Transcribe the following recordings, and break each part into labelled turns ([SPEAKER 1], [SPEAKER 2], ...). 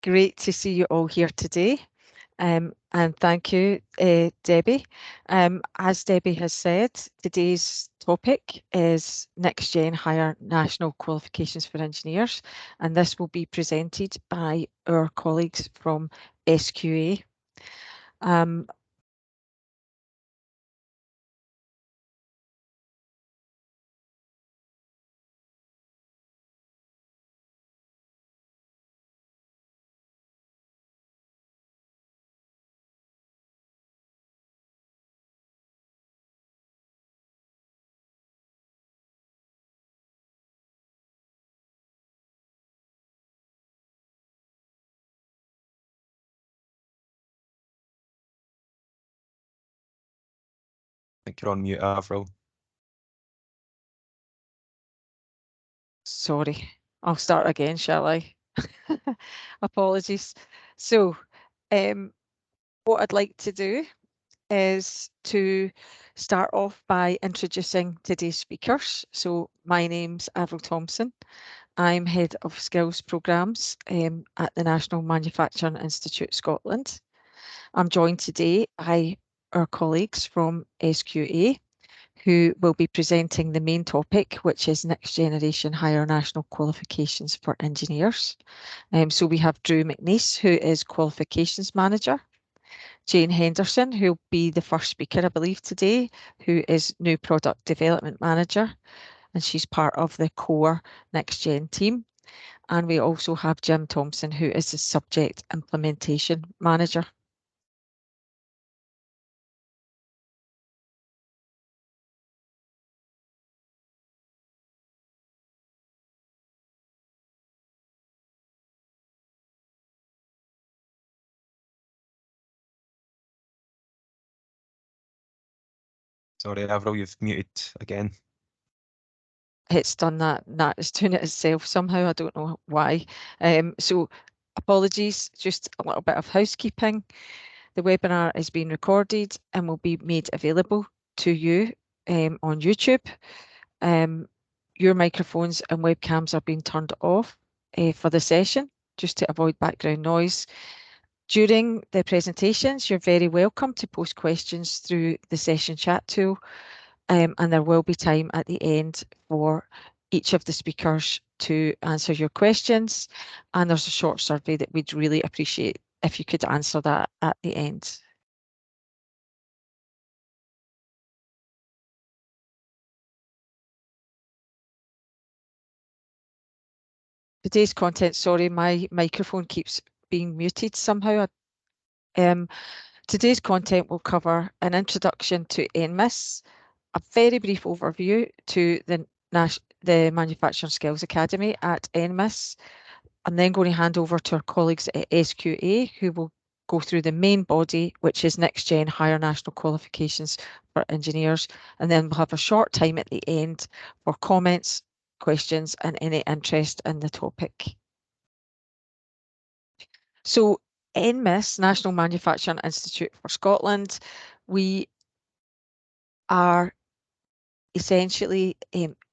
[SPEAKER 1] Great to see you all here today. And thank you, Debbie. As Debbie has said, today's topic is NextGen Higher National Qualifications for Engineers, and this will be presented by our colleagues from SQA.
[SPEAKER 2] I think you're on mute, Avril.
[SPEAKER 1] Sorry, I'll start again, shall I? Apologies. So, what I'd like to do is to start off by introducing today's speakers. So my name's Avril Thompson. I'm Head of Skills Programmes at the National Manufacturing Institute Scotland. I'm joined today by our colleagues from SQA, who will be presenting the main topic, which is Next Generation Higher National Qualifications for Engineers. So we have Drew McNeice, who is Qualifications Manager, Jane Henderson, who'll be the first speaker, I believe, today, who is New Product Development Manager, and she's part of the core NextGen team. And we also have Jim Thompson, who is the Subject Implementation Manager.
[SPEAKER 2] Sorry, Avril, you've muted again.
[SPEAKER 1] It's done that. It's doing it itself somehow. I don't know why. So apologies, just a little bit of housekeeping. The webinar is being recorded and will be made available to you on YouTube. Your microphones and webcams are being turned off for the session, just to avoid background noise. During the presentations, you're very welcome to post questions through the session chat tool, and there will be time at the end for each of the speakers to answer your questions. And there's a short survey that we'd really appreciate if you could answer that at the end. Today's content, sorry, my microphone keeps being muted somehow. Today's content will cover an introduction to NMIS, a very brief overview to the Manufacturing Skills Academy at NMIS. I'm then going to hand over to our colleagues at SQA, who will go through the main body, which is NextGen Higher National Qualifications for Engineers. And then we'll have a short time at the end for comments, questions, and any interest in the topic. So NMIS, National Manufacturing Institute for Scotland, we are essentially,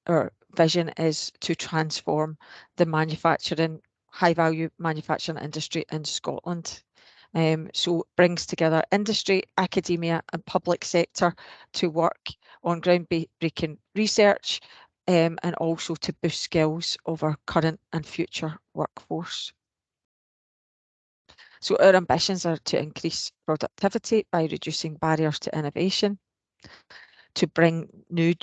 [SPEAKER 1] our vision is to transform the high value manufacturing industry in Scotland. So it brings together industry, academia and public sector to work on groundbreaking research and also to boost skills of our current and future workforce. So our ambitions are to increase productivity by reducing barriers to innovation, to bring new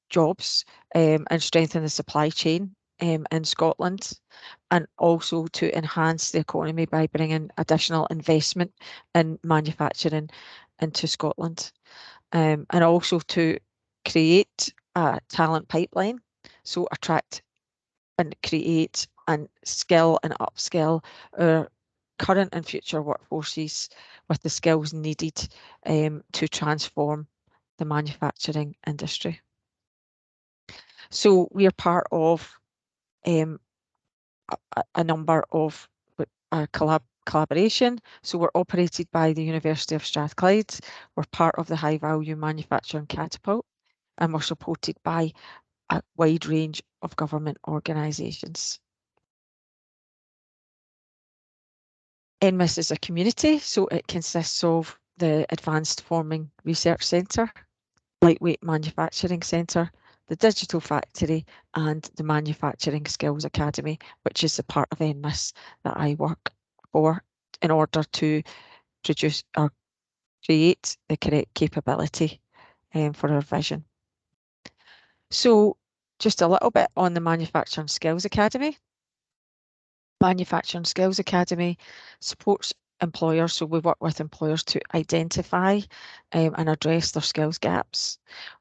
[SPEAKER 1] jobs and strengthen the supply chain in Scotland, and also to enhance the economy by bringing additional investment in manufacturing into Scotland, and also to create a talent pipeline, so attract and create and skill and upskill our current and future workforces with the skills needed to transform the manufacturing industry. So we are part of a number of collaboration. So we're operated by the University of Strathclyde. We're part of the High Value Manufacturing Catapult, and we're supported by a wide range of government organisations. NMIS is a community, so it consists of the Advanced Forming Research Centre, Lightweight Manufacturing Centre, the Digital Factory, and the Manufacturing Skills Academy, which is the part of NMIS that I work for in order to produce or create the correct capability for our vision. So just a little bit on the Manufacturing Skills Academy. Manufacturing Skills Academy supports employers, so we work with employers to identify and address their skills gaps.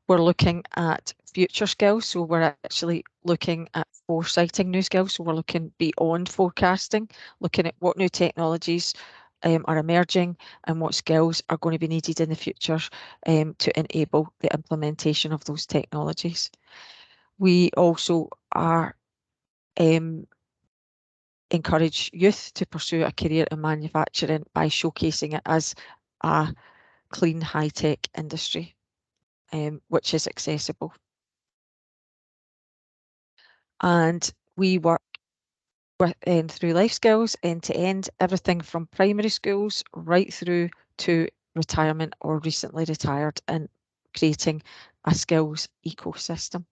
[SPEAKER 1] We're looking at future skills, so we're actually looking at foresighting new skills, so we're looking beyond forecasting, looking at what new technologies are emerging and what skills are going to be needed in the future to enable the implementation of those technologies. We also are encourage youth to pursue a career in manufacturing by showcasing it as a clean, high-tech industry, which is accessible. And we work with, through life skills, end to end, everything from primary schools right through to retirement or recently retired, and creating a skills ecosystem.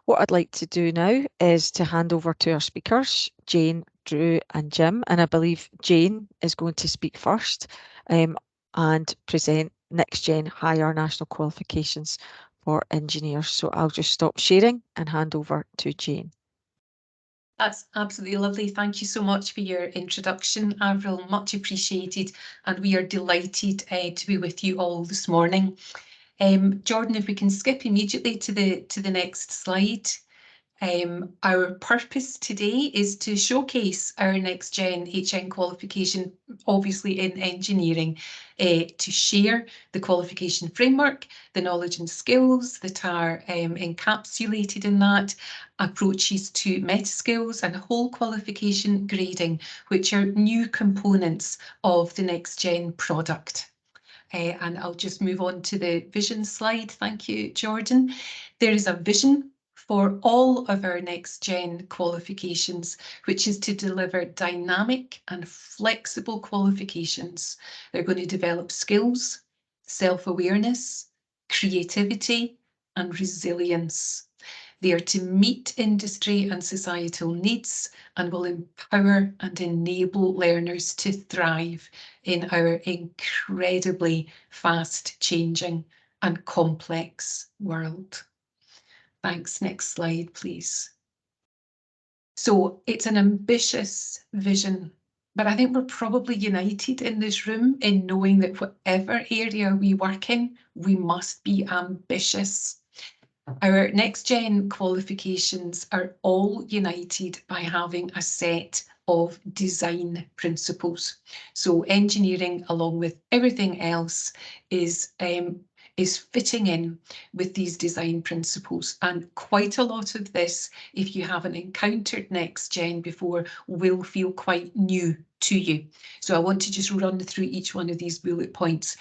[SPEAKER 1] What I'd like to do now is to hand over to our speakers, Jane, Drew and Jim, and I believe Jane is going to speak first and present NextGen Higher National Qualifications for Engineers. So I'll just stop sharing and hand over to Jane.
[SPEAKER 3] That's absolutely lovely. Thank you so much for your introduction, Avril. Much appreciated, and we are delighted to be with you all this morning. Jordan, if we can skip immediately to the next slide. Our purpose today is to showcase our NextGen HN qualification, obviously in engineering, to share the qualification framework, the knowledge and skills that are encapsulated in that, approaches to meta skills and whole qualification grading, which are new components of the NextGen product. And I'll just move on to the vision slide. Thank you, Jordan. There is a vision for all of our NextGen qualifications, which is to deliver dynamic and flexible qualifications. They're going to develop skills, self-awareness, creativity, and resilience. They are to meet industry and societal needs and will empower and enable learners to thrive in our incredibly fast-changing and complex world. Thanks. Next slide, please. So it's an ambitious vision, but I think we're probably united in this room in knowing that whatever area we work in, we must be ambitious. Our NextGen qualifications are all united by having a set of design principles. So engineering, along with everything else, is fitting in with these design principles. And quite a lot of this, if you haven't encountered NextGen before, will feel quite new to you. So I want to just run through each one of these bullet points.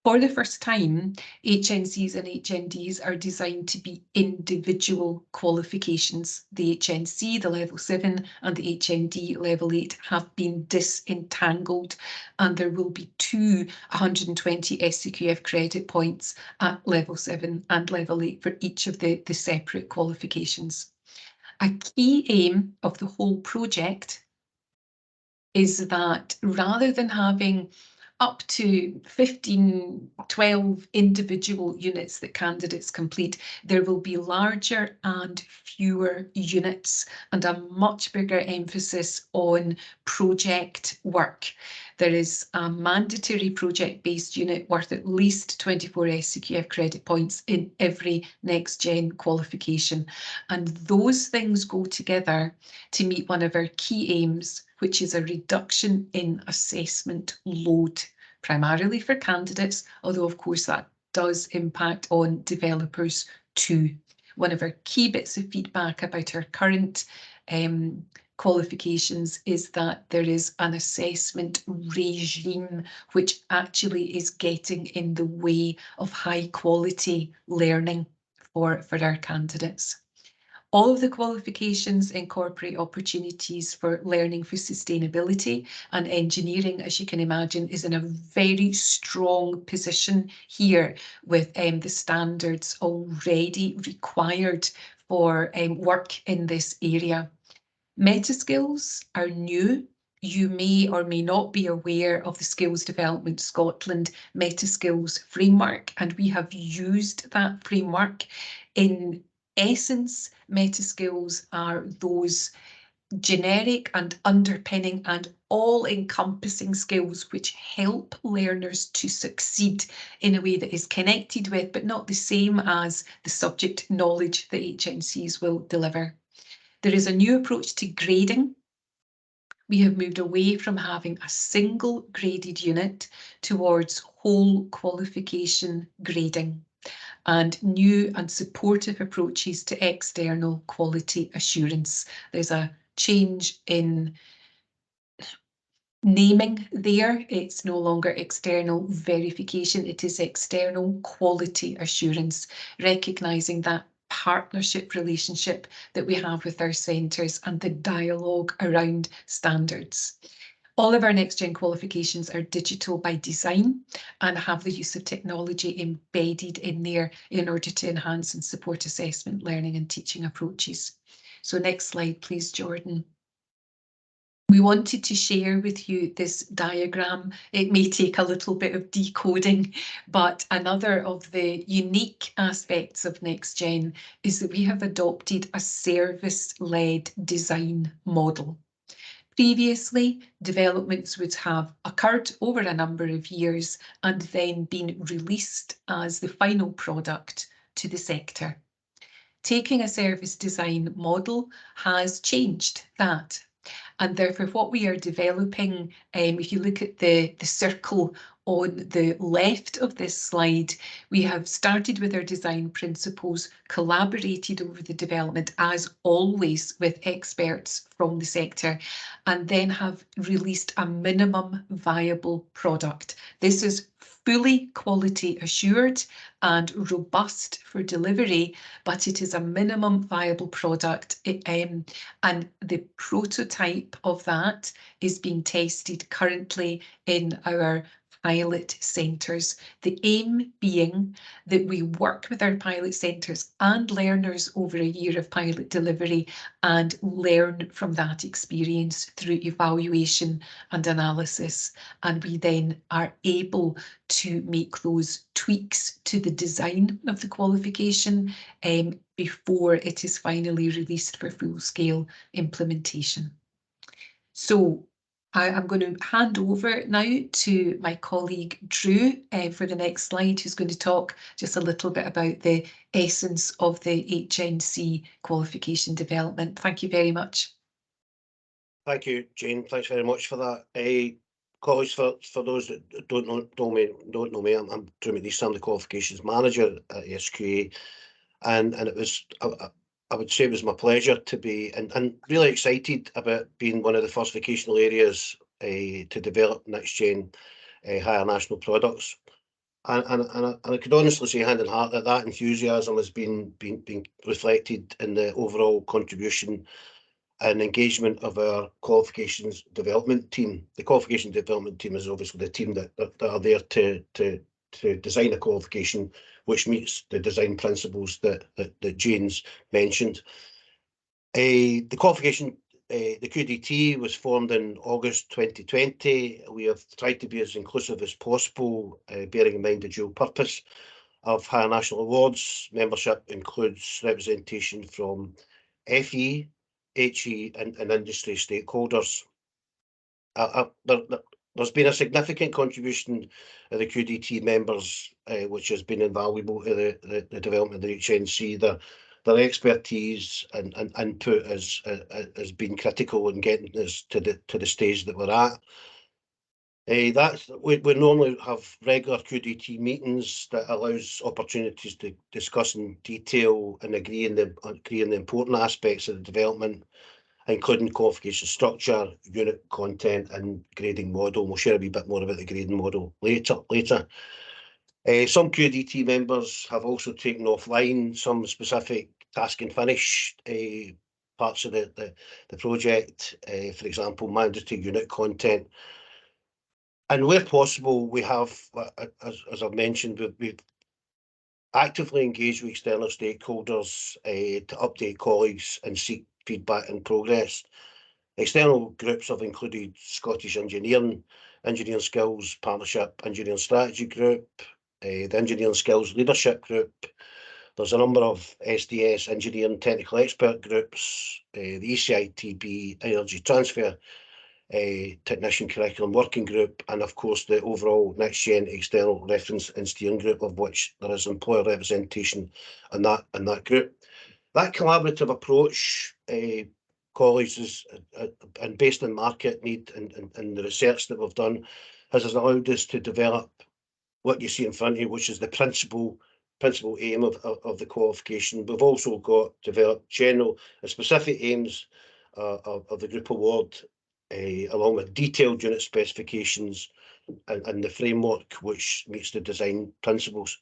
[SPEAKER 3] For the first time, HNCs and HNDs are designed to be individual qualifications. The HNC, the level 7, and the HND level 8 have been disentangled, and there will be 2 120 SCQF credit points at level 7 and level 8 for each of the separate qualifications. A key aim of the whole project is that rather than having up to 15, 12 individual units that candidates complete, there will be larger and fewer units and a much bigger emphasis on project work. There is a mandatory project-based unit worth at least 24 SCQF credit points in every NextGen qualification. And those things go together to meet one of our key aims, which is a reduction in assessment load, primarily for candidates, although of course that does impact on developers too. One of our key bits of feedback about our current qualifications is that there is an assessment regime which actually is getting in the way of high quality learning for our candidates. All of the qualifications incorporate opportunities for learning for sustainability, and engineering, as you can imagine, is in a very strong position here with the standards already required for work in this area. Meta skills are new. You may or may not be aware of the Skills Development Scotland Meta Skills Framework, and we have used that framework. In essence, meta skills are those generic and underpinning and all-encompassing skills which help learners to succeed in a way that is connected with, but not the same as, the subject knowledge that HNCs will deliver. There is a new approach to grading. We have moved away from having a single graded unit towards whole qualification grading, and new and supportive approaches to external quality assurance. There's a change in naming there. It's no longer external verification, it is external quality assurance, recognising that partnership relationship that we have with our centres and the dialogue around standards. All of our NextGen qualifications are digital by design and have the use of technology embedded in there in order to enhance and support assessment, learning and teaching approaches. So next slide, please, Jordan. We wanted to share with you this diagram. It may take a little bit of decoding, but another of the unique aspects of NextGen is that we have adopted a service-led design model. Previously, developments would have occurred over a number of years and then been released as the final product to the sector. Taking a service design model has changed that. And therefore, what we are developing, if you look at the circle on the left of this slide, we have started with our design principles, collaborated over the development, as always, with experts from the sector, and then have released a minimum viable product. This is fully quality assured and robust for delivery, but it is a minimum viable product, and the prototype of that is being tested currently in our pilot centres. The aim being that we work with our pilot centres and learners over a year of pilot delivery and learn from that experience through evaluation and analysis, and we then are able to make those tweaks to the design of the qualification before it is finally released for full-scale implementation. So I'm going to hand over now to my colleague Drew for the next slide, who's going to talk just a little bit about the essence of the HNC qualification development. Thank you very much.
[SPEAKER 4] Thank you, Jane. Thanks very much for that. Colleagues, for those that don't know me, I'm Drew McNeese. I'm the qualifications manager at SQA, and it was I would say it was my pleasure to be and really excited about being one of the first vocational areas to develop NextGen higher national products. And I could honestly say hand in heart that enthusiasm has been reflected in the overall contribution and engagement of our qualifications development team. The qualification development team is obviously the team that are there to design a qualification which meets the design principles that Jane's mentioned. The qualification, the QDT, was formed in August 2020. We have tried to be as inclusive as possible, bearing in mind the dual purpose of higher national awards. Membership includes representation from FE, HE and industry stakeholders. There's been a significant contribution of the QDT members, which has been invaluable to the development of the HNC. Their expertise and input has been critical in getting us to the stage that we're at. We normally have regular QDT meetings that allows opportunities to discuss in detail and agree on the important aspects of the development, including qualification structure, unit content and grading model. We'll share a wee bit more about the grading model later. Some QDT members have also taken offline some specific task and finish parts of the project, for example, mandatory unit content. And where possible, we have, as I've mentioned, we've actively engaged with external stakeholders to update colleagues and seek feedback and progress. External groups have included Scottish Engineering Skills Partnership Engineering Strategy Group, the Engineering Skills Leadership Group. There's a number of SDS Engineering Technical Expert Groups, the ECITB Energy Transfer Technician Curriculum Working Group, and of course the overall NextGen External Reference and Steering Group, of which there is employer representation in that group. That collaborative approach, colleagues, is and based on market need and the research that we've done, has allowed us to develop what you see in front of you, which is the principal aim of the qualification. We've also got developed general and specific aims of the group award, along with detailed unit specifications and the framework which meets the design principles.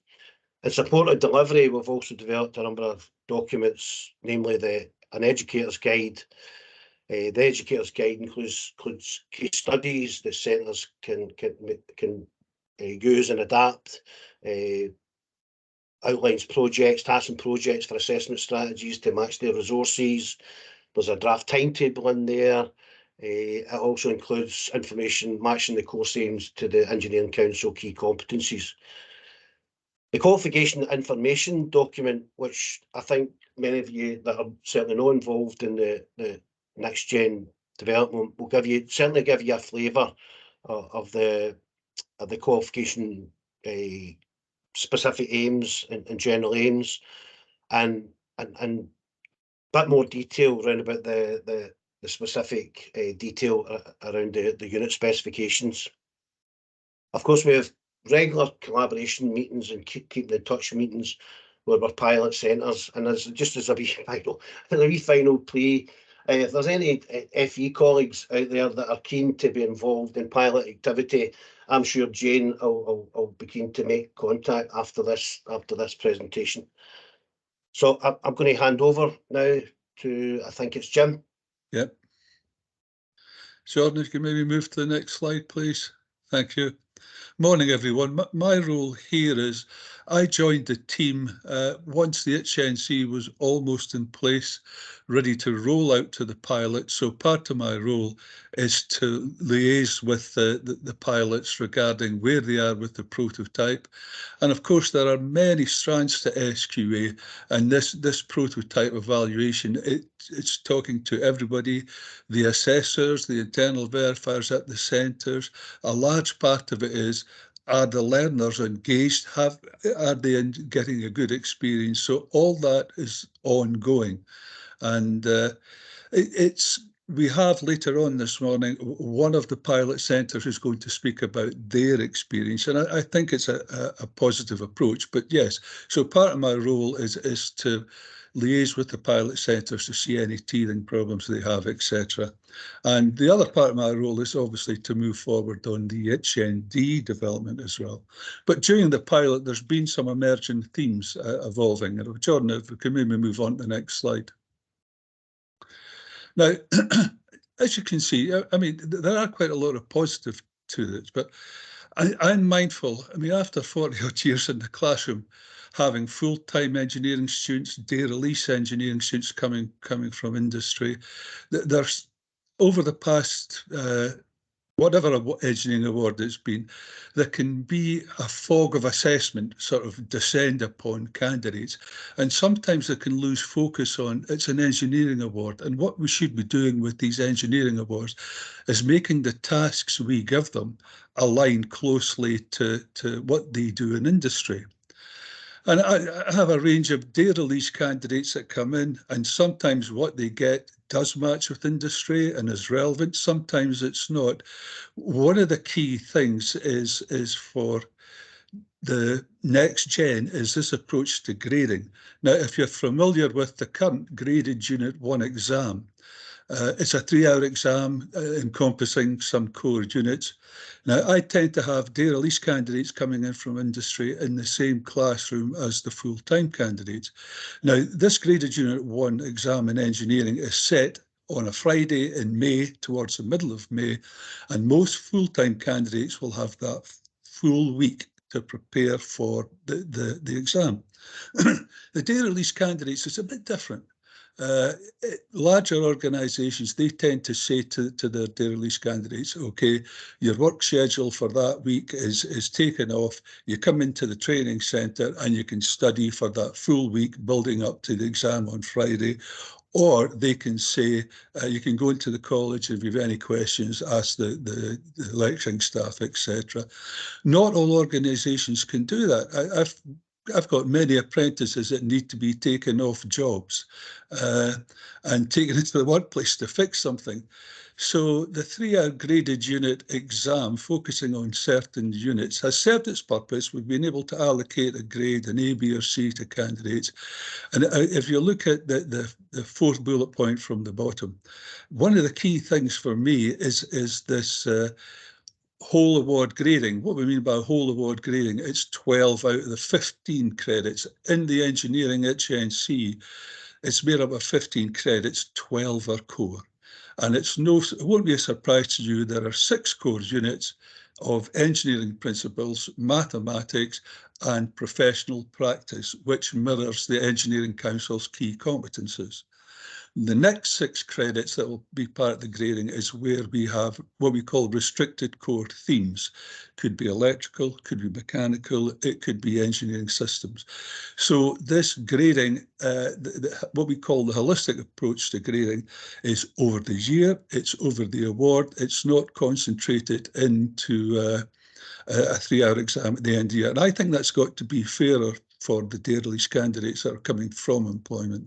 [SPEAKER 4] In support of delivery, we've also developed a number of documents, namely an educator's guide. The educator's guide includes case studies that centres can use and adapt, outlines projects, tasks and projects for assessment strategies to match their resources. There's a draft timetable in there. It also includes information matching the course aims to the Engineering Council key competencies. The qualification information document, which I think many of you that are certainly not involved in the NextGen development will certainly give you a flavour of the qualification specific aims and general aims, and a bit more detail around about the specific detail around the unit specifications. Of course, we have regular collaboration meetings and keeping in touch meetings with our pilot centres, and as a wee final plea, if there's any FE colleagues out there that are keen to be involved in pilot activity, I'm sure Jane will be keen to make contact after this presentation. So I'm going to hand over now to, I think it's Jim.
[SPEAKER 5] Yep. Jordan, if you can maybe move to the next slide, please. Thank you. Morning, everyone. My role here is I joined the team once the HNC was almost in place, ready to roll out to the pilot. So part of my role is to liaise with the pilots regarding where they are with the prototype. And of course, there are many strands to SQA, and this prototype evaluation, it's talking to everybody, the assessors, the internal verifiers at the centres. A large part of it is, are the learners engaged? Are they getting a good experience? So all that is ongoing. And we have later on this morning, one of the pilot centres is going to speak about their experience. And I think it's a positive approach. But yes, so part of my role is to liaise with the pilot centres to see any teething problems they have, etc. And the other part of my role is obviously to move forward on the HND development as well. But during the pilot, there's been some emerging themes evolving. And Jordan, if we can maybe move on to the next slide. Now, as you can see, I mean, there are quite a lot of positive to this, but I'm mindful, I mean, after 40 odd years in the classroom, having full-time engineering students, day release engineering students coming from industry, there's over the past, whatever engineering award it's been, there can be a fog of assessment sort of descend upon candidates. And sometimes they can lose focus on it's an engineering award. And what we should be doing with these engineering awards is making the tasks we give them align closely to what they do in industry. And I have a range of day release candidates that come in, and sometimes what they get does match with industry and is relevant. Sometimes it's not. One of the key things is for the NextGen is this approach to grading. Now, if you're familiar with the current graded Unit 1 exam, It's a 3-hour exam encompassing some core units. Now, I tend to have day release candidates coming in from industry in the same classroom as the full-time candidates. Now, this graded Unit 1 exam in engineering is set on a Friday in May, towards the middle of May, and most full-time candidates will have that full week to prepare for the exam. The day release candidates is a bit different. Larger organisations, they tend to say to their day release candidates, okay, your work schedule for that week is taken off, you come into the training centre and you can study for that full week building up to the exam on Friday. Or they can say, you can go into the college if you have any questions, ask the lecturing staff, etc. Not all organisations can do that. I've got many apprentices that need to be taken off jobs and taken into the workplace to fix something. So the 3-hour graded unit exam, focusing on certain units, has served its purpose. We've been able to allocate a grade, an A, B or C to candidates. And if you look at the fourth bullet point from the bottom, one of the key things for me is this whole award grading. What we mean by whole award grading, it's 12 out of the 15 credits. In the engineering HNC, it's made up of 15 credits, 12 are core. And it won't be a surprise to you, there are 6 core units of engineering principles, mathematics, and professional practice, which mirrors the Engineering Council's key competences. The next 6 credits that will be part of the grading is where we have what we call restricted core themes. Could be electrical, could be mechanical, it could be engineering systems. So this grading, what we call the holistic approach to grading, is over the year, it's over the award, it's not concentrated into a 3-hour exam at the end of the year. And I think that's got to be fairer for the day release candidates that are coming from employment.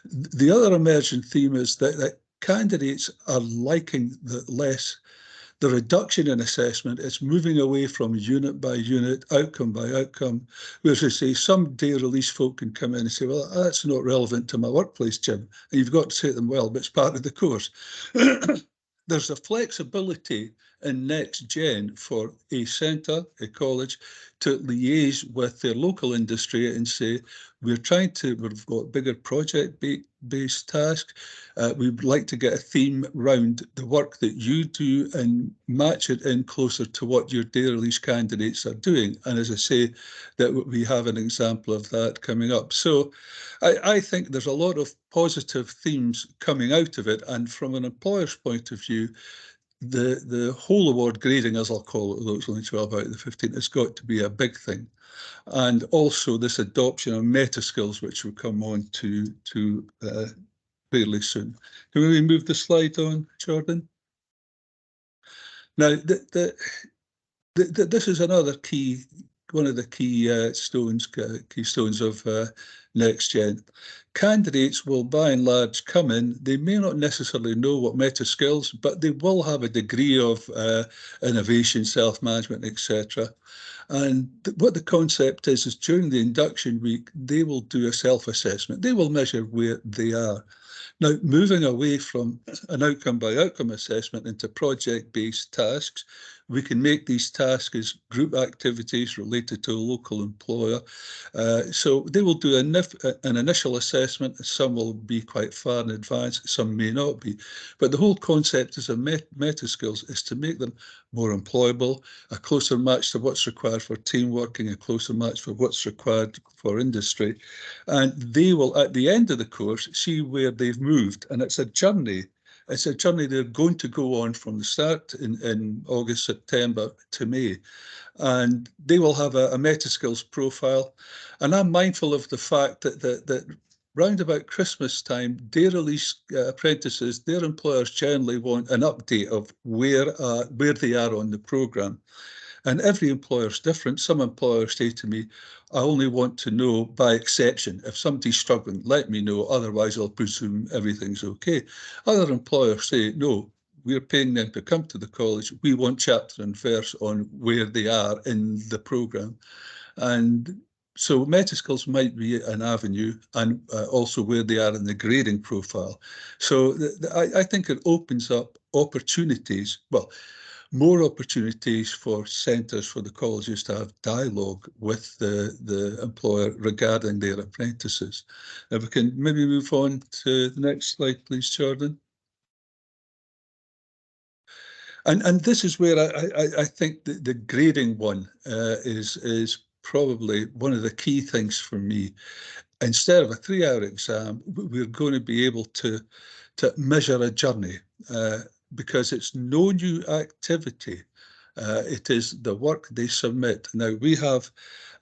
[SPEAKER 5] The other emergent theme is that candidates are liking the reduction in assessment. It's moving away from unit by unit, outcome by outcome, whereas I say some day release folk can come in and say, well, that's not relevant to my workplace, Jim. And you've got to say to them, well, but it's part of the course. There's a flexibility in NextGen for a centre, a college, to liaise with their local industry and say, we've got bigger project-based tasks. We'd like to get a theme round the work that you do and match it in closer to what your day release candidates are doing. And as I say, that we have an example of that coming up. So I think there's a lot of positive themes coming out of it. And from an employer's point of view, the whole award grading, as I'll call it, although it's only 12 out of the 15, has got to be a big thing. And also this adoption of meta skills, which we'll come on to fairly soon. Can we move the slide on, Jordan? Now, this is another key, one of the keystones of NextGen. Candidates will by and large come in, they may not necessarily know what meta skills, but they will have a degree of innovation, self-management, etc. And what the concept is during the induction week, they will do a self-assessment. They will measure where they are. Now, moving away from an outcome-by-outcome assessment into project-based tasks, we can make these tasks as group activities related to a local employer. So they will do an initial assessment. Some will be quite far in advance, some may not be. But the whole concept is a meta skills is to make them more employable, a closer match to what's required for team working, a closer match for what's required for industry. And they will, at the end of the course, see where they've moved. And it's a journey. It's a journey they're going to go on from the start in August, September to May. And they will have a meta skills profile. And I'm mindful of the fact that round about Christmas time, day release apprentices, their employers generally want an update of where they are on the programme. And every employer is different. Some employers say to me, I only want to know by exception. If somebody's struggling, let me know. Otherwise, I'll presume everything's okay. Other employers say, no, we're paying them to come to the college. We want chapter and verse on where they are in the programme. And so meta skills might be an avenue, and also where they are in the grading profile. So I think it opens up opportunities, well, more opportunities for centres, for the colleges to have dialogue with the employer regarding their apprentices. If we can maybe move on to the next slide, please, Jordan. And this is where I think the grading one is probably one of the key things for me. Instead of a 3-hour exam, we're going to be able to measure a journey, because it's no new activity. It is the work they submit. Now, we have,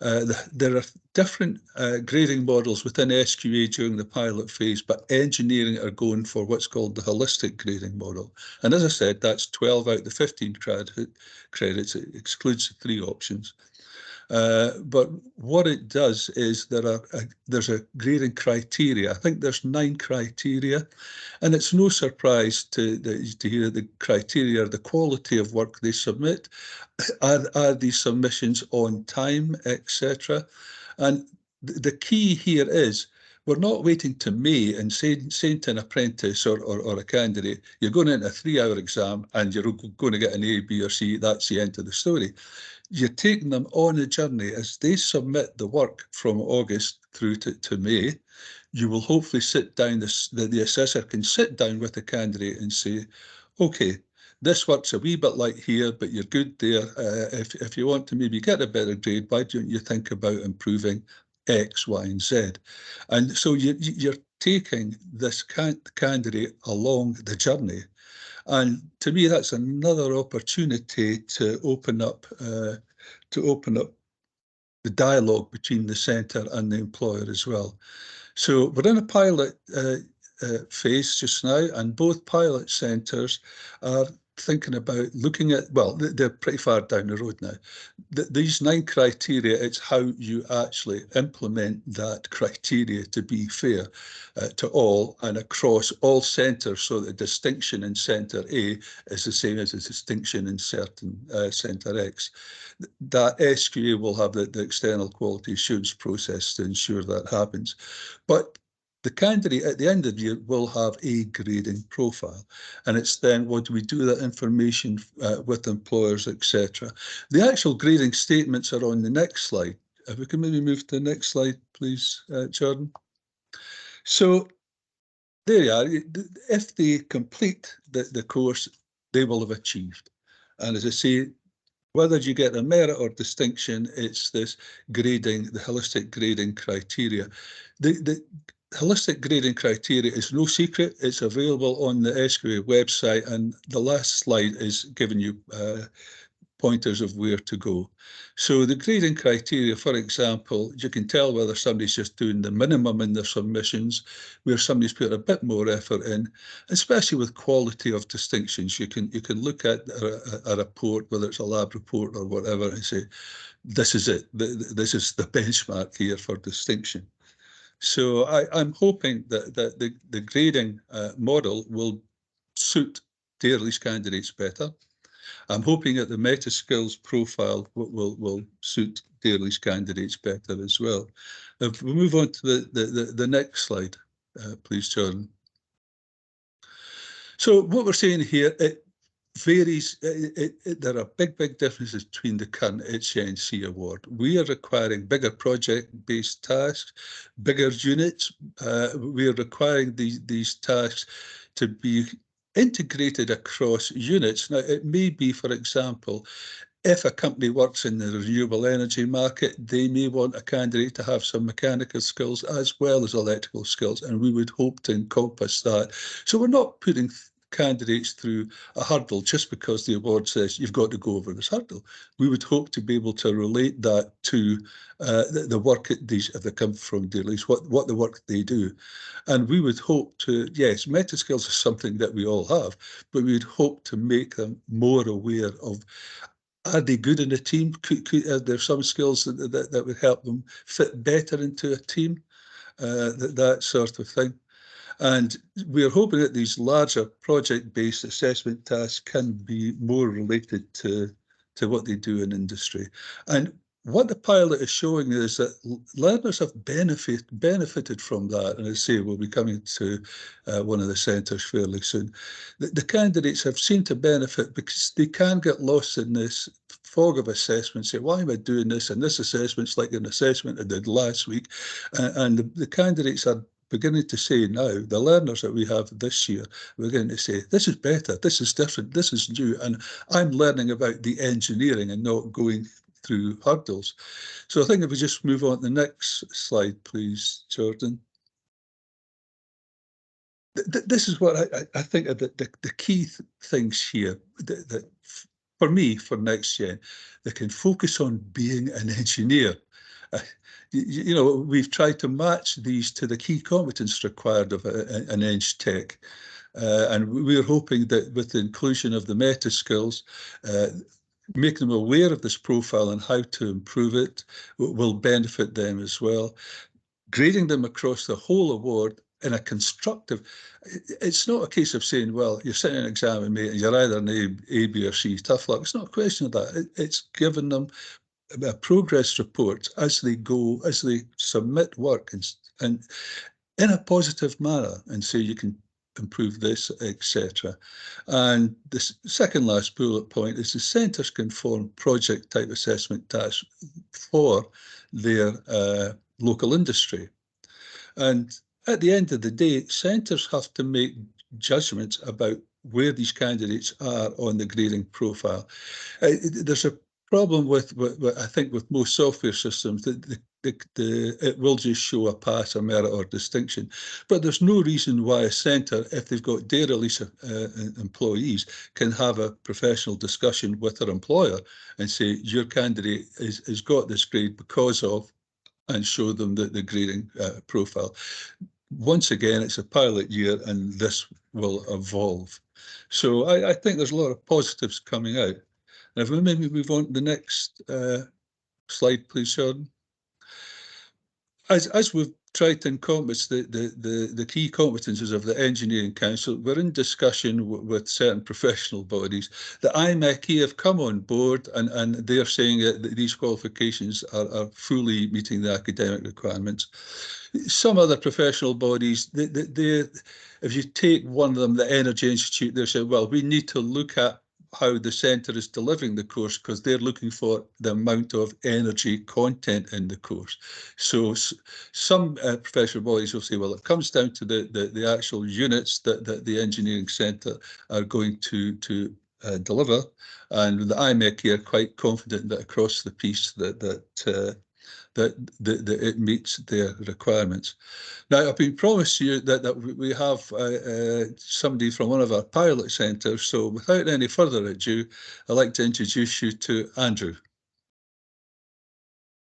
[SPEAKER 5] there are different grading models within SQA during the pilot phase, but engineering are going for what's called the holistic grading model. And as I said, that's 12 out of the 15 credits. It excludes the 3 options. But what it does is there's a grading criteria. I think there's 9 criteria, and it's no surprise to hear the criteria, the quality of work they submit, are these submissions on time, etc. And the key here is we're not waiting to May and saying to an apprentice or a candidate, you're going into a 3-hour exam and you're going to get an A, B or C, that's the end of the story. You're taking them on a journey as they submit the work from August through to May. You will hopefully sit down, the assessor can sit down with the candidate and say, okay, this works a wee bit like here, but you're good there. If you want to maybe get a better grade, why don't you think about improving X, Y, and Z? And so you're taking this candidate along the journey. And to me, that's another opportunity to open up the dialogue between the centre and the employer as well. So we're in a pilot phase just now, and both pilot centres are thinking about looking at, well, they're pretty far down the road now. These 9 criteria, it's how you actually implement that criteria to be fair to all and across all centres, so the distinction in Centre A is the same as the distinction in Centre X. That SQA will have the external quality assurance process to ensure that happens. But the candidate at the end of the year will have a grading profile, and it's then what do we do that information with employers, etc. The actual grading statements are on the next slide. If we can maybe move to the next slide, please, Jordan. So there you are. If they complete the course, they will have achieved. And as I say, whether you get a merit or distinction, it's this grading, the holistic grading criteria. The holistic grading criteria is no secret. It's available on the SQA website, and the last slide is giving you pointers of where to go. So the grading criteria, for example, you can tell whether somebody's just doing the minimum in their submissions, where somebody's put a bit more effort in, especially with quality of distinctions. You can look at a report, whether it's a lab report or whatever, and say, this is it. This is the benchmark here for distinction. So I'm hoping that the grading model will suit Dairley's candidates better. I'm hoping that the meta skills profile will suit Dairley's candidates better as well. If we move on to the next slide, please, Jordan. So what we're saying here, it varies. There are big differences between the current HNC award. We are requiring bigger project-based tasks, bigger units. We are requiring these tasks to be integrated across units. Now, it may be, for example, if a company works in the renewable energy market, they may want a candidate to have some mechanical skills as well as electrical skills, and we would hope to encompass that. So we're not putting candidates through a hurdle just because the award says you've got to go over this hurdle. We would hope to be able to relate that to the work at these, if they come from Dairley's, what the work they do. And we would hope to, yes, meta skills is something that we all have, but we would hope to make them more aware of, are they good in a team? Are there some skills that would help them fit better into a team? That sort of thing. And we're hoping that these larger project-based assessment tasks can be more related to what they do in industry. And what the pilot is showing is that learners have benefited from that. And I say we'll be coming to one of the centres fairly soon. The candidates have seemed to benefit because they can get lost in this fog of assessment, say, why am I doing this? And this assessment's like an assessment I did last week. And the candidates are beginning to say now, the learners that we have this year, we're beginning to say, this is better, this is different, this is new, and I'm learning about the engineering and not going through hurdles. So I think if we just move on to the next slide, please, Jordan. This is what I think are the key things here that for me, for NextGen, they can focus on being an engineer. You know, we've tried to match these to the key competence required of an eng tech. And we're hoping that with the inclusion of the meta skills, make them aware of this profile and how to improve it will benefit them as well. Grading them across the whole award in a constructive, it's not a case of saying, well, you're sitting an exam, mate, and you're either an A, B, or C. Tough luck. It's not a question of that. It's giving them a progress report as they go, as they submit work, and in a positive manner, and say you can improve this, etc. And the second last bullet point is the centres can form project type assessment tasks for their local industry. And at the end of the day, centres have to make judgments about where these candidates are on the grading profile. There's a problem with I think with most software systems that it will just show a pass, a merit or distinction. But there's no reason why a centre, if they've got day release employees, can have a professional discussion with their employer and say, your candidate has got this grade because of, and show them the grading profile. Once again, it's a pilot year and this will evolve. So I think there's a lot of positives coming out. And if we maybe move on to the next slide, please, Jordan. As we've tried to encompass the key competences of the Engineering Council, we're in discussion with certain professional bodies. The IMechE have come on board and they're saying that these qualifications are fully meeting the academic requirements. Some other professional bodies, if you take one of them, the Energy Institute, they're saying, well, we need to look at how the centre is delivering the course because they're looking for the amount of energy content in the course. So some professional bodies will say, well, it comes down to the actual units that the engineering centre are going to deliver. And the IMechE are quite confident that across the piece that it meets their requirements. Now, I've been promised to you that we have somebody from one of our pilot centres, so without any further ado, I'd like to introduce you to Andrew.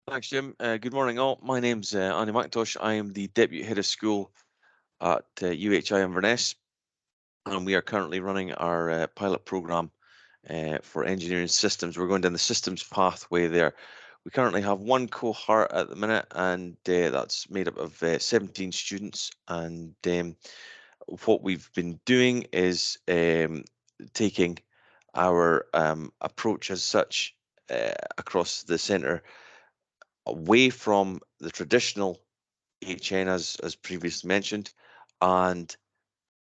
[SPEAKER 6] Thanks, Jim. Good morning, all. My name's Andy McIntosh. I am the Deputy Head of School at UHI Inverness, and we are currently running our pilot programme for engineering systems. We're going down the systems pathway there. We currently have one cohort at the minute, and that's made up of 17 students. And what we've been doing is taking our approach as such across the centre away from the traditional HN as previously mentioned, and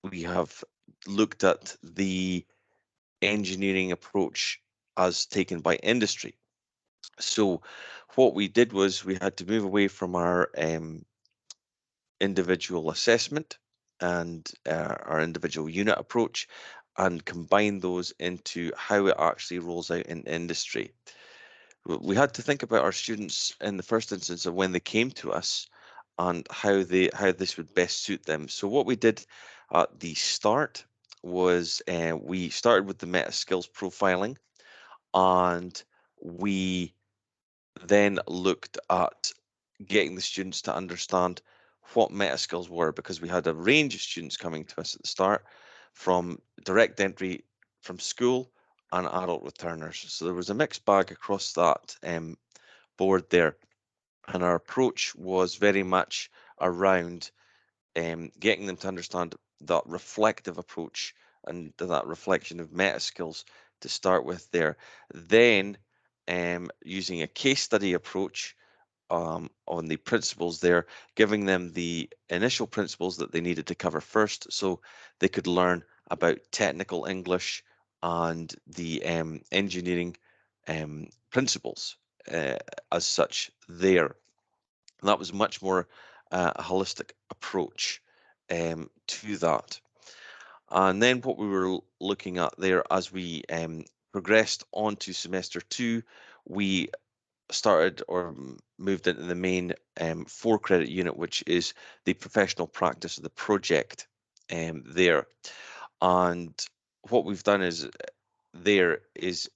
[SPEAKER 6] we have looked at the engineering approach as taken by industry. So what we did was we had to move away from our individual assessment and our individual unit approach and combine those into how it actually rolls out in industry. We had to think about our students in the first instance of when they came to us and how this would best suit them. So what we did at the start was we started with the meta skills profiling, and we then looked at getting the students to understand what meta skills were, because we had a range of students coming to us at the start from direct entry from school and adult returners. So there was a mixed bag across that board there. And our approach was very much around getting them to understand that reflective approach and that reflection of meta skills to start with there. Then using a case study approach on the principles there, giving them the initial principles that they needed to cover first so they could learn about technical English and the engineering principles as such there. And that was much more a holistic approach to that. And then what we were looking at there as we progressed on to semester 2, we started or moved into the main 4-credit unit, which is the professional practice of the project there. And what we've done is that is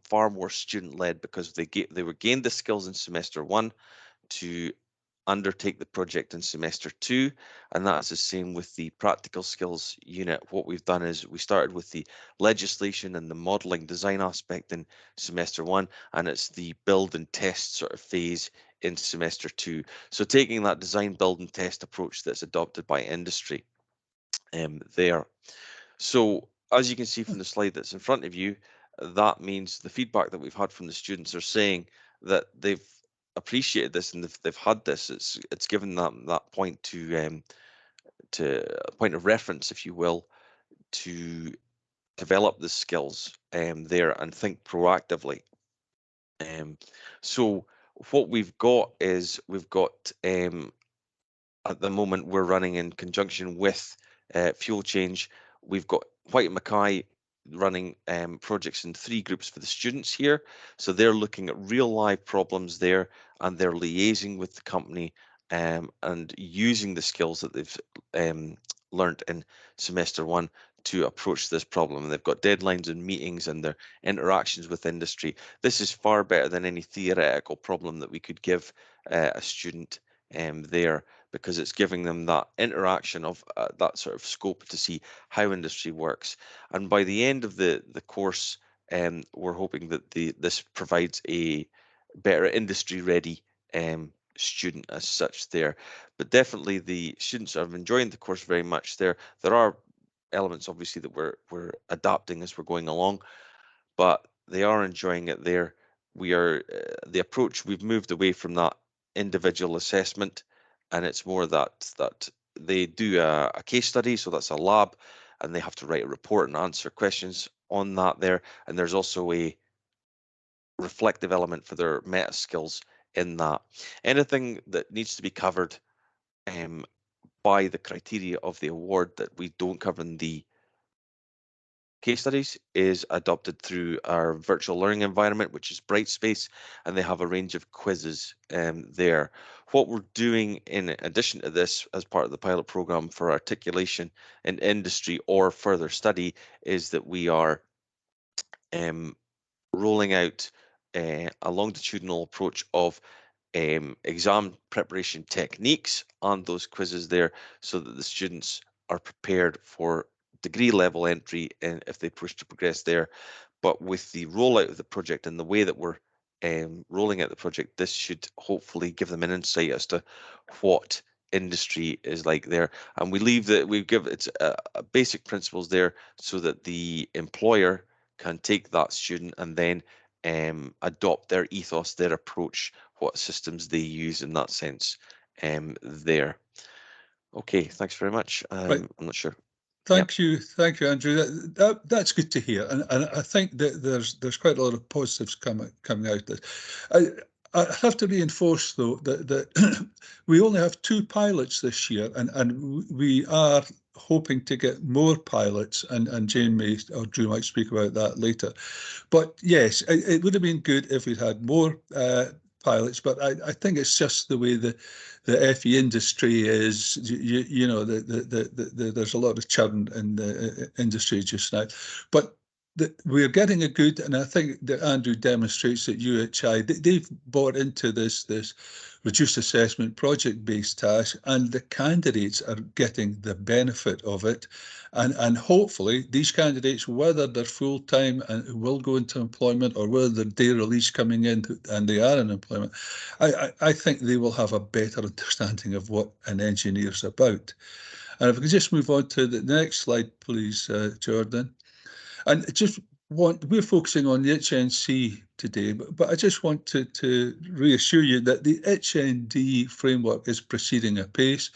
[SPEAKER 6] far more student-led, because they were gained the skills in semester 1 to undertake the project in semester 2, and that's the same with the practical skills unit. What we've done is we started with the legislation and the modelling design aspect in semester 1, and it's the build and test sort of phase in semester 2. So taking that design, build and test approach that's adopted by industry there. So as you can see from the slide that's in front of you, that means the feedback that we've had from the students are saying that they've appreciated this and they've had this. It's given them that point to a point of reference, if you will, to develop the skills there and think proactively. So what we've got is at the moment we're running in conjunction with Fuel Change. We've got White Mackay running projects in 3 groups for the students here. So they're looking at real live problems there, and they're liaising with the company and using the skills that they've learnt in semester 1 to approach this problem. They've got deadlines and meetings and their interactions with industry. This is far better than any theoretical problem that we could give a student there, because it's giving them that interaction of that sort of scope to see how industry works. And by the end of the course, we're hoping that this provides a better industry ready student as such there. But definitely the students are enjoying the course very much there. There are elements obviously that we're adapting as we're going along, but they are enjoying it there. We are the approach, we've moved away from that individual assessment, and it's more that they do a case study, so that's a lab, and they have to write a report and answer questions on that there. And there's also a reflective element for their meta skills in that. Anything that needs to be covered by the criteria of the award that we don't cover in the case studies is adopted through our virtual learning environment, which is Brightspace, and they have a range of quizzes there. What we're doing in addition to this as part of the pilot program for articulation in industry or further study is that we are rolling out a longitudinal approach of exam preparation techniques on those quizzes there, so that the students are prepared for degree level entry and if they wish to progress there. But with the rollout of the project and the way that we're rolling out the project, this should hopefully give them an insight as to what industry is like there. And we give it's basic principles there so that the employer can take that student and then adopt their ethos, their approach, what systems they use in that sense there. Okay, thanks very much.
[SPEAKER 5] Right.
[SPEAKER 6] I'm not sure.
[SPEAKER 5] Thank you, Andrew. That's good to hear, and I think that there's quite a lot of positives coming out of this. I have to reinforce though that we only have 2 pilots this year, and we are hoping to get more pilots, and Jane may or Drew might speak about that later. But yes, it would have been good if we'd had more pilots, but I think it's just the way the FE industry is. You know, there's a lot of churn in the industry just now, but we're getting a good, and I think that Andrew demonstrates that UHI they've bought into this reduced assessment project-based task, and the candidates are getting the benefit of it, and hopefully these candidates, whether they're full-time and will go into employment or whether they're day release coming in and they are in employment, I think they will have a better understanding of what an engineer is about. And if we could just move on to the next slide, please, Jordan. And just we're focusing on the HNC today, but I just want to reassure you that the HND framework is proceeding apace.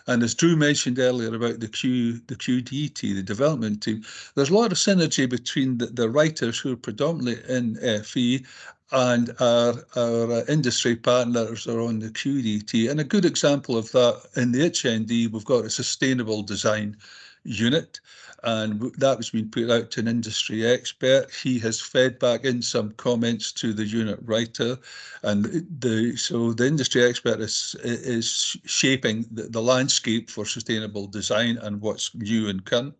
[SPEAKER 5] And as Drew mentioned earlier about the QDT, the development team, there's a lot of synergy between the writers who are predominantly in FE and our industry partners are on the QDT. And a good example of that in the HND, we've got a sustainable design unit, and that was being put out to an industry expert. He has fed back in some comments to the unit writer, and so the industry expert is shaping the landscape for sustainable design and what's new and current.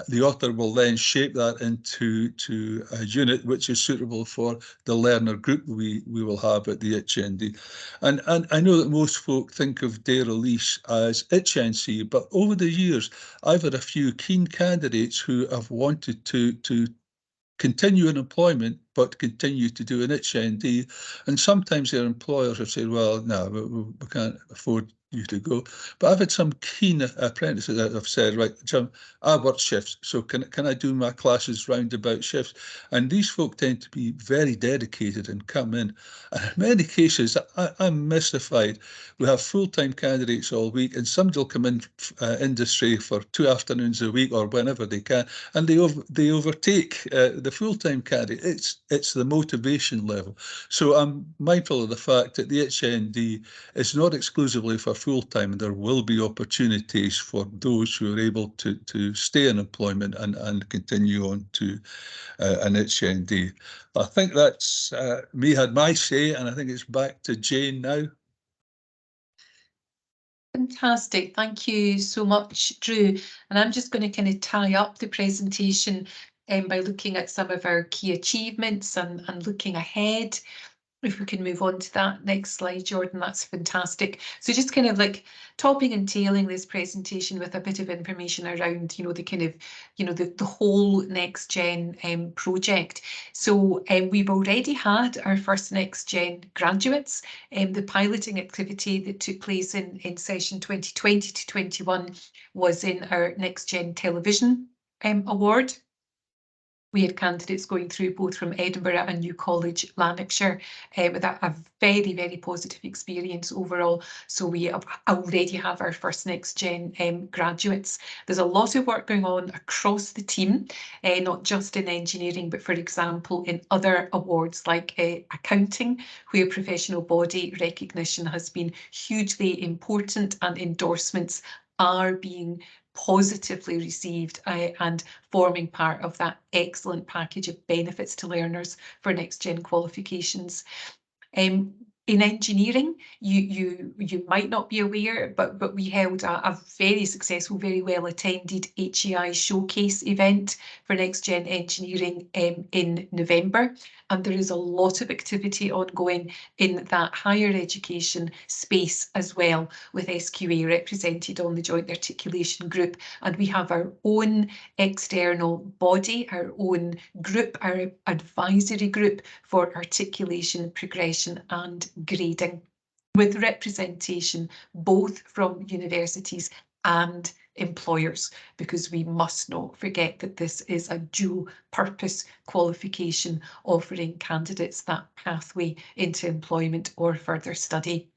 [SPEAKER 5] The author will then shape that into a unit which is suitable for the learner group we will have at the HND. And I know that most folk think of day release as HNC, but over the years, I've had a few keen candidates who have wanted to continue in employment, but continue to do an HND. And sometimes their employers have said, well, no, we can't afford you to go. But I've had some keen apprentices that have said, right, Jim, I work shifts, so can I do my classes roundabout shifts? And these folk tend to be very dedicated and come in. And in many cases, I'm mystified. We have full-time candidates all week, and somebody will come in industry for 2 afternoons a week or whenever they can, and they overtake the full-time candidate. It's the motivation level. So I'm mindful of the fact that the HND is not exclusively for full-time, and there will be opportunities for those who are able to stay in employment and continue on to an HND. I think that's me had my say, and I think it's back to Jane now.
[SPEAKER 3] Fantastic, thank you so much, Drew. And I'm just going to kind of tie up the presentation by looking at some of our key achievements and looking ahead. If we can move on to that next slide, Jordan, that's fantastic. So just kind of like topping and tailing this presentation with a bit of information around, you know, the kind of, you know, the whole NextGen project. So we've already had our first NextGen graduates. The piloting activity that took place in session 2020 to 21 was in our NextGen television award. We had candidates going through both from Edinburgh and New College, Lanarkshire, with a very, very positive experience overall. So we already have our first NextGen graduates. There's a lot of work going on across the team, not just in engineering, but for example, in other awards like accounting, where professional body recognition has been hugely important and endorsements are being positively received and forming part of that excellent package of benefits to learners for NextGen qualifications. In engineering, you might not be aware, but we held a very successful, very well attended HEI showcase event for NextGen engineering in November. And there is a lot of activity ongoing in that higher education space as well, with SQA represented on the Joint Articulation Group. And we have our own external body, our own group, our advisory group for articulation, progression and grading, with representation both from universities and employers, because we must not forget that this is a dual purpose qualification offering candidates that pathway into employment or further study.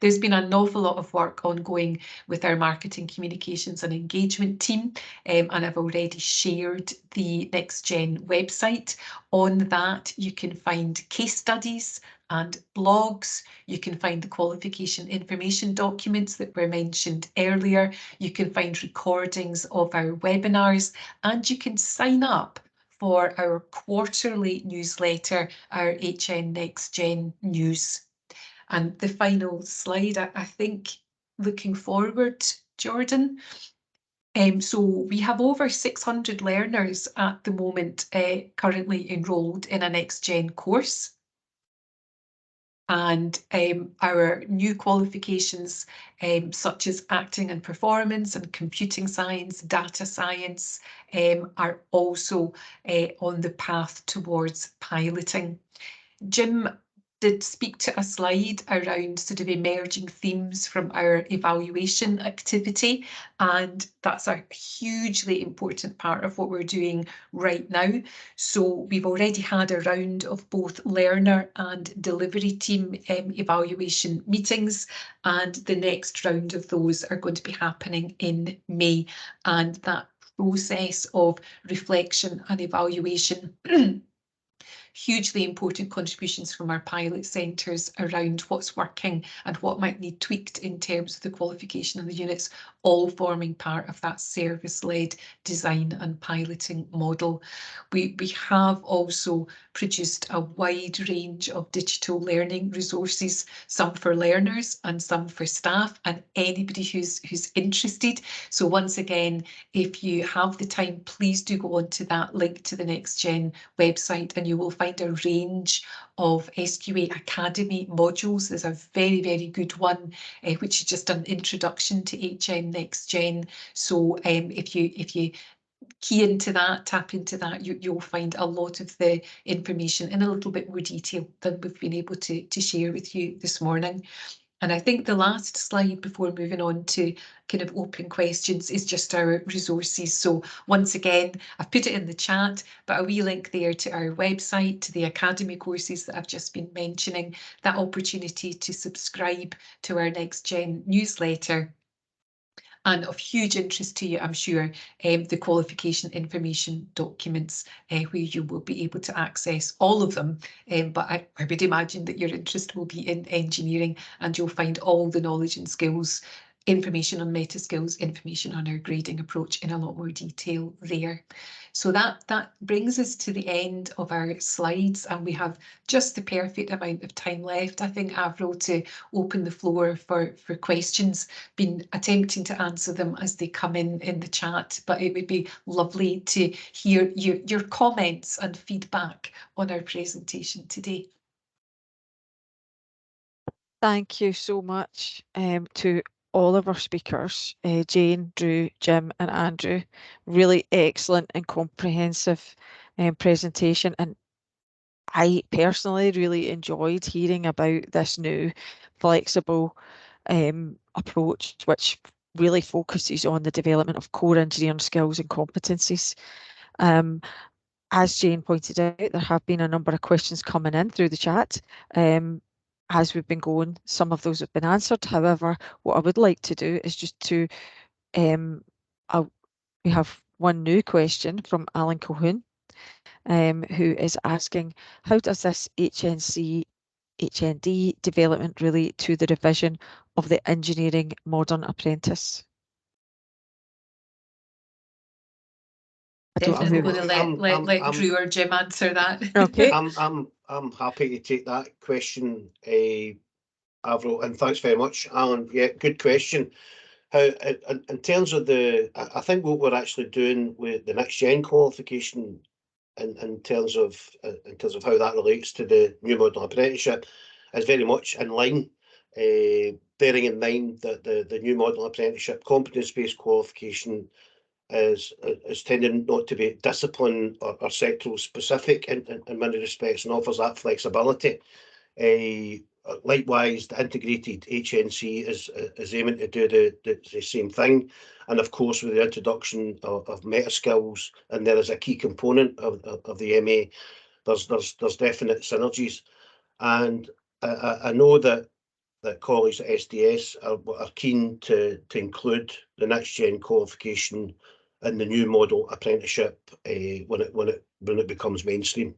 [SPEAKER 3] There's been an awful lot of work ongoing with our marketing, communications and engagement team, and I've already shared the NextGen website. On that, you can find case studies and blogs. You can find the qualification information documents that were mentioned earlier. You can find recordings of our webinars, and you can sign up for our quarterly newsletter, our HN NextGen news. And the final slide, I think, looking forward, Jordan. So we have over 600 learners at the moment currently enrolled in a NextGen course. And our new qualifications, such as acting and performance and computing science, data science, are also on the path towards piloting. Jim did speak to a slide around sort of emerging themes from our evaluation activity, and that's a hugely important part of what we're doing right now. So we've already had a round of both learner and delivery team evaluation meetings, and the next round of those are going to be happening in May, and that process of reflection and evaluation hugely important contributions from our pilot centres around what's working and what might need tweaked in terms of the qualification of the units, all forming part of that service-led design and piloting model. We have also produced a wide range of digital learning resources, some for learners and some for staff and anybody who's interested. So once again, if you have the time, please do go on to that link to the NextGen website and you will find a range of SQA Academy modules. There's a very, very good one, which is just an introduction to HN NextGen. So if you key into that, tap into that, you'll find a lot of the information in a little bit more detail than we've been able to share with you this morning. And I think the last slide before moving on to kind of open questions is just our resources. So once again, I've put it in the chat, but a wee link there to our website, to the academy courses that I've just been mentioning, that opportunity to subscribe to our NextGen newsletter. And of huge interest to you, I'm sure, the qualification information documents, where you will be able to access all of them. But I would imagine that your interest will be in engineering, and you'll find all the knowledge and skills, information on meta skills, information on our grading approach in a lot more detail there. So that brings us to the end of our slides, and we have just the perfect amount of time left, I think, Avril, to open the floor for questions. Been attempting to answer them as they come in the chat, but it would be lovely to hear your comments and feedback on our presentation today.
[SPEAKER 1] Thank you so much to all of our speakers, Jane, Drew, Jim and Andrew. Really excellent and comprehensive presentation, and I personally really enjoyed hearing about this new flexible approach, which really focuses on the development of core engineering skills and competencies. As Jane pointed out, there have been a number of questions coming in through the chat. As we've been going, some of those have been answered. However, what I would like to do is just to, we have one new question from Alan Colquhoun, who is asking, how does this HNC HND development relate to the revision of the engineering modern apprentice?
[SPEAKER 3] Definitely going to let Drew or Jim answer that.
[SPEAKER 1] Okay.
[SPEAKER 4] I'm happy to take that question, Avril, and thanks very much, Alan. Yeah, good question. How in terms of I think what we're actually doing with the NextGen qualification, in terms of how that relates to the new model apprenticeship, is very much in line. Bearing in mind that the new model apprenticeship competence-based qualification is tending not to be discipline or sectoral specific in many respects, and offers that flexibility. Likewise, the integrated HNC is aiming to do the same thing, and of course with the introduction of meta skills, and there is a key component of the MA, there's definite synergies, and I know that colleagues at SDS are keen to include the NextGen qualification in the new model apprenticeship when it becomes mainstream.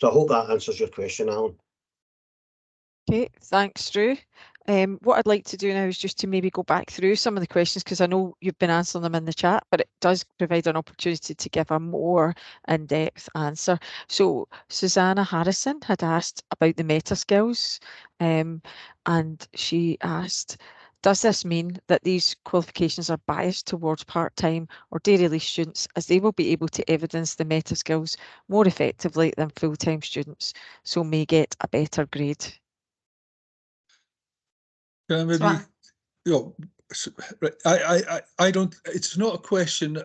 [SPEAKER 4] So I hope that answers your question, Alan.
[SPEAKER 1] Okay, thanks, Drew. What I'd like to do now is just to maybe go back through some of the questions, because I know you've been answering them in the chat, but it does provide an opportunity to give a more in-depth answer. So Susanna Harrison had asked about the meta skills, and she asked, does this mean that these qualifications are biased towards part-time or day-release students, as they will be able to evidence the meta skills more effectively than full-time students, so may get a better grade?
[SPEAKER 5] Maybe, you know, I don't, it's not a question,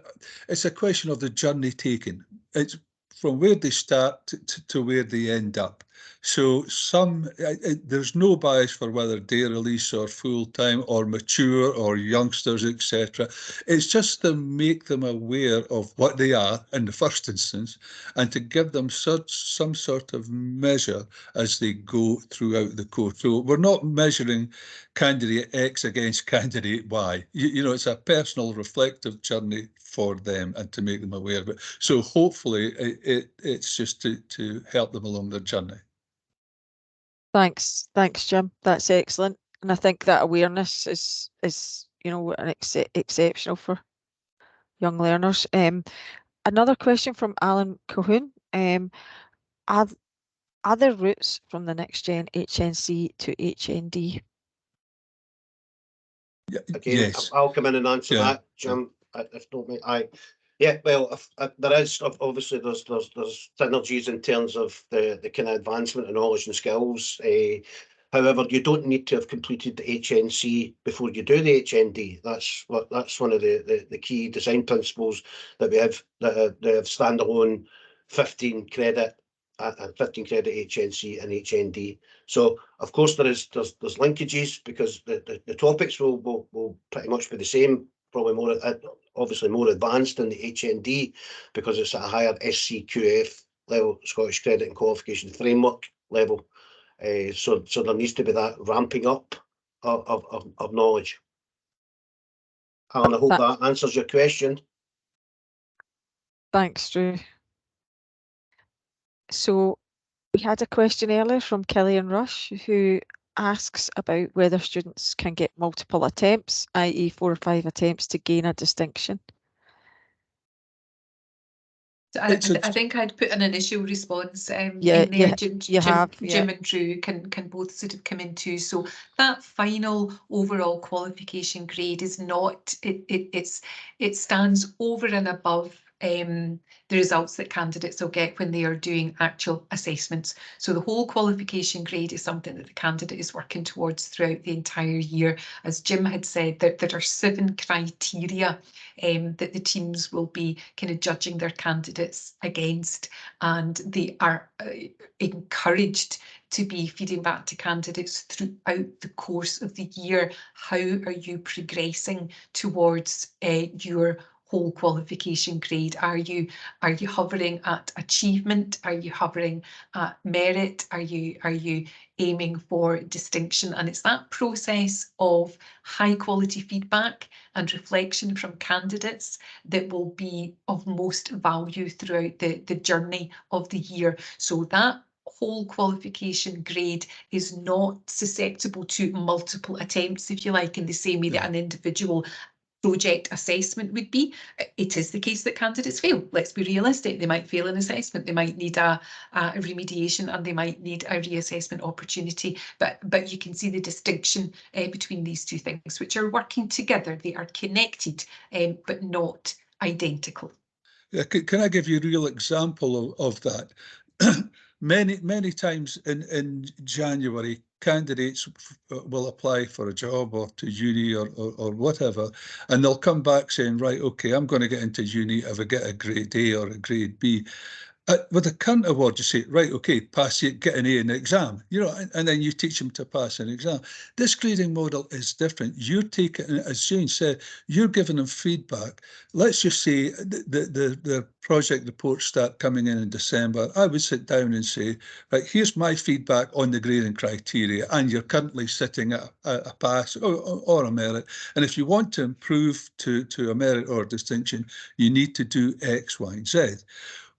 [SPEAKER 5] it's a question of the journey taken. It's from where they start to where they end up. So there's no bias for whether day release or full-time or mature or youngsters, etc. It's just to make them aware of what they are in the first instance, and to give them some sort of measure as they go throughout the course. So we're not measuring candidate X against candidate Y. You know, it's a personal reflective journey for them and to make them aware of it. So hopefully it's just to help them along their journey.
[SPEAKER 1] Thanks, Jim. That's excellent, and I think that awareness is you know, exceptional for young learners. Another question from Alan Colquhoun. Are there routes from the NextGen HNC to HND?
[SPEAKER 4] Again,
[SPEAKER 5] Yes.
[SPEAKER 4] I'll come in and answer
[SPEAKER 5] Yeah.
[SPEAKER 4] that, Jim. If don't make yeah, well, there is obviously there's synergies in terms of the kind of advancement in knowledge and skills. However, you don't need to have completed the HNC before you do the HND. That's one of the key design principles that we have. That have standalone 15 credit HNC and HND. So of course there's linkages, because the topics will pretty much be the same. Probably obviously more advanced in the HND, because it's at a higher SCQF level, Scottish Credit and Qualification Framework level. So there needs to be that ramping up of knowledge. Alan, I hope that answers your question.
[SPEAKER 1] Thanks, Drew. So we had a question earlier from Killian Rush, who asks about whether students can get multiple attempts, i.e. 4 or 5 attempts to gain a distinction.
[SPEAKER 3] I think I'd put an initial response in
[SPEAKER 1] Yeah,
[SPEAKER 3] there.
[SPEAKER 1] Jim
[SPEAKER 3] and Drew can both sort of come into. So that final overall qualification grade is not, it stands over and above the results that candidates will get when they are doing actual assessments. So the whole qualification grade is something that the candidate is working towards throughout the entire year. As Jim had said, there are 7 criteria that the teams will be kind of judging their candidates against, and they are encouraged to be feeding back to candidates throughout the course of the year. How are you progressing towards your whole qualification grade? Are you hovering at achievement? Are you hovering at merit? Are you aiming for distinction? And it's that process of high quality feedback and reflection from candidates that will be of most value throughout the journey of the year. So that whole qualification grade is not susceptible to multiple attempts, if you like, in the same way that an individual project assessment would be. It is the case that candidates fail. Let's be realistic. They might fail an assessment. They might need a remediation, and they might need a reassessment opportunity. But you can see the distinction between these two things, which are working together. They are connected, but not identical.
[SPEAKER 5] Yeah, can I give you a real example of that? Many times in January, candidates will apply for a job or to uni or whatever, and they'll come back saying, right, okay, I'm going to get into uni if I get a grade A or a grade B. With a current award, you say, right, okay, pass it, get an A in the exam, you know, and then you teach them to pass an exam. This grading model is different. You're taking, as Jane said, you're giving them feedback. Let's just say the project reports start coming in December. I would sit down and say, right, here's my feedback on the grading criteria, and you're currently sitting at a pass or a merit. And if you want to improve to a merit or a distinction, you need to do X, Y, and Z.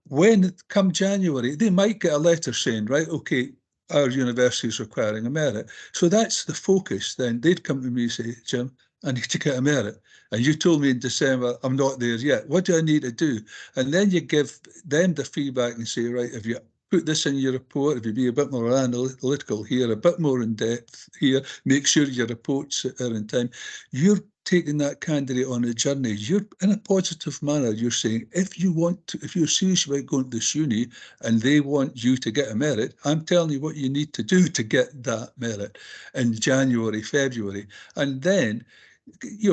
[SPEAKER 5] When come January, they might get a letter saying, right, okay, our university is requiring a merit. So that's the focus. Then they'd come to me and say, Jim, I need to get a merit. And you told me in December, I'm not there yet. What do I need to do? And then you give them the feedback and say, right, if you put this in your report, if you be a bit more analytical here, a bit more in depth here, make sure your reports are in time. You're taking that candidate on a journey. You're in a positive manner. You're saying, if you're serious about going to this uni and they want you to get a merit, I'm telling you what you need to do to get that merit in January, February. And then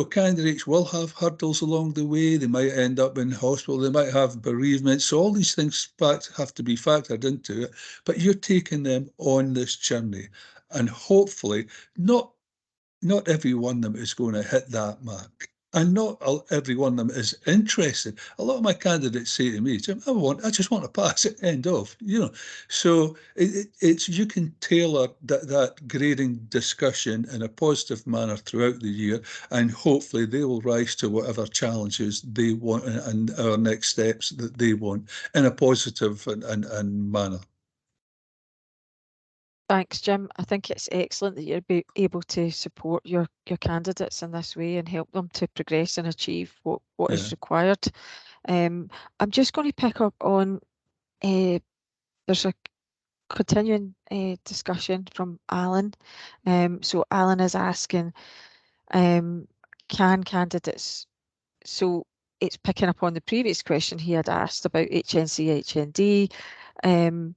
[SPEAKER 5] candidates will have hurdles along the way. They might end up in hospital. They might have bereavement. So all these things have to be factored into it. But you're taking them on this journey, and hopefully not every one of them is going to hit that mark. And not every one of them is interested. A lot of my candidates say to me, Jim, I just want to pass it, end of, So it's you can tailor that grading discussion in a positive manner throughout the year, and hopefully they will rise to whatever challenges they want and our next steps that they want in a positive and manner.
[SPEAKER 1] Thanks, Jim. I think it's excellent that you're able to support your candidates in this way and help them to progress and achieve what is required. I'm just going to pick up on, there's a continuing discussion from Alan. So Alan is asking, can candidates, so it's picking up on the previous question he had asked about HNC, HND, and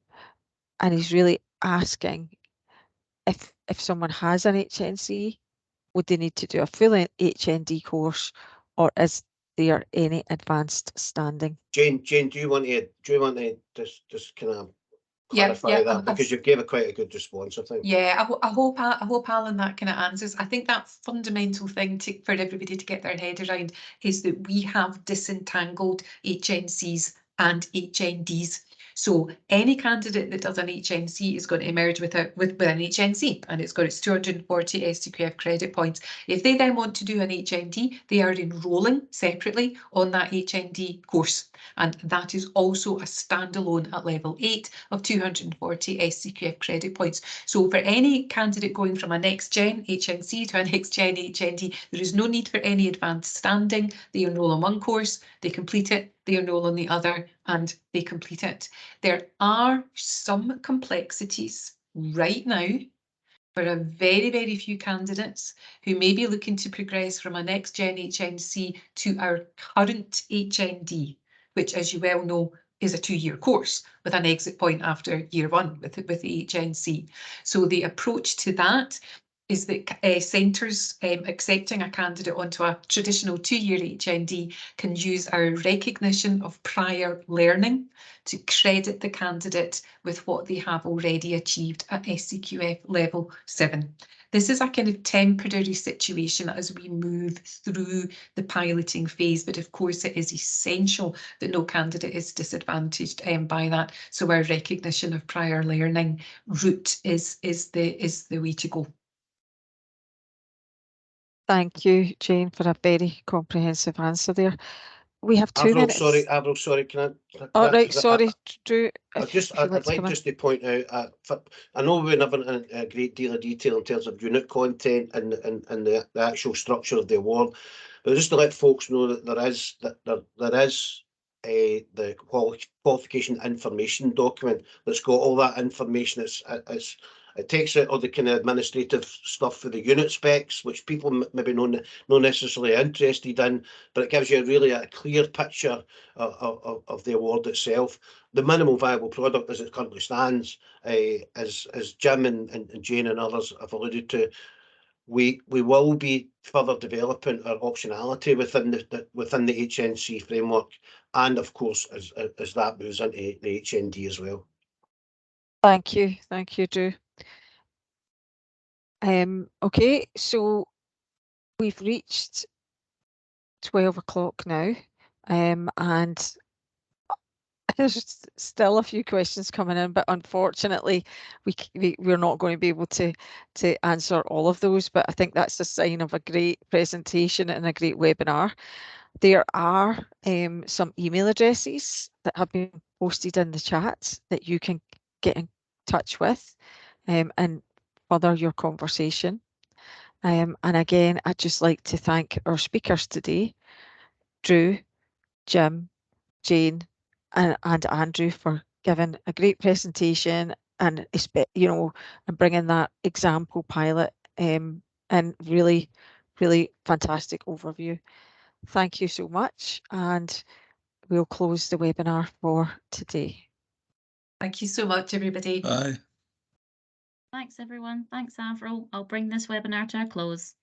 [SPEAKER 1] he's really asking, if someone has an HNC, would they need to do a full HND course, or is there any advanced standing?
[SPEAKER 4] Jane, do you want to just kind of clarify that, because you gave quite a good response, I think.
[SPEAKER 3] Yeah, I hope Alan, that kind of answers. I think that fundamental thing for everybody to get their head around is that we have disentangled HNCs and HNDs. So any candidate that does an HNC is going to emerge with an HNC, and it's got its 240 STQF credit points. If they then want to do an HND, they are enrolling separately on that HND course, and that is also a standalone at level 8 of 240 STQF credit points. So for any candidate going from a NextGen HNC to a NextGen HND, there is no need for any advanced standing. They enrol on one course, they complete it, they enrol on the other, and they complete it. There are some complexities right now for a very, very few candidates who may be looking to progress from a NextGen HNC to our current HND, which, as you well know, is a 2-year course with an exit point after year 1 with the HNC. So the approach to that is that centres accepting a candidate onto a traditional 2-year HND can use our recognition of prior learning to credit the candidate with what they have already achieved at SCQF level 7. This is a kind of temporary situation as we move through the piloting phase, but of course it is essential that no candidate is disadvantaged by that. So our recognition of prior learning route is the way to go.
[SPEAKER 1] Thank you, Jane, for a very comprehensive answer there. We have 2 minutes.
[SPEAKER 4] Avril, sorry, can I?
[SPEAKER 1] Oh, right, sorry, Drew.
[SPEAKER 4] I'd like just to point out, I know we never in a great deal of detail in terms of unit content and the actual structure of the award, but just to let folks know that there is the qualification information document that's got all that information. It takes out all the kind of administrative stuff for the unit specs, which people maybe not necessarily interested in, but it gives you really a clear picture of the award itself. The minimal viable product as it currently stands, as Jim and Jane and others have alluded to, we will be further developing our optionality within the HNC framework, and of course as that moves into the HND as well.
[SPEAKER 1] Thank you, Drew. Okay, so we've reached 12 o'clock now, and there's still a few questions coming in, but unfortunately we're not going to be able to answer all of those, but I think that's a sign of a great presentation and a great webinar. There are some email addresses that have been posted in the chat that you can get in touch with and further your conversation. And again, I'd just like to thank our speakers today, Drew, Jim, Jane, and Andrew, for giving a great presentation and and bringing that example pilot and really fantastic overview. Thank you so much, and we'll close the webinar for today.
[SPEAKER 3] Thank you so much, everybody.
[SPEAKER 5] Bye.
[SPEAKER 7] Thanks, everyone. Thanks, Avril. I'll bring this webinar to a close.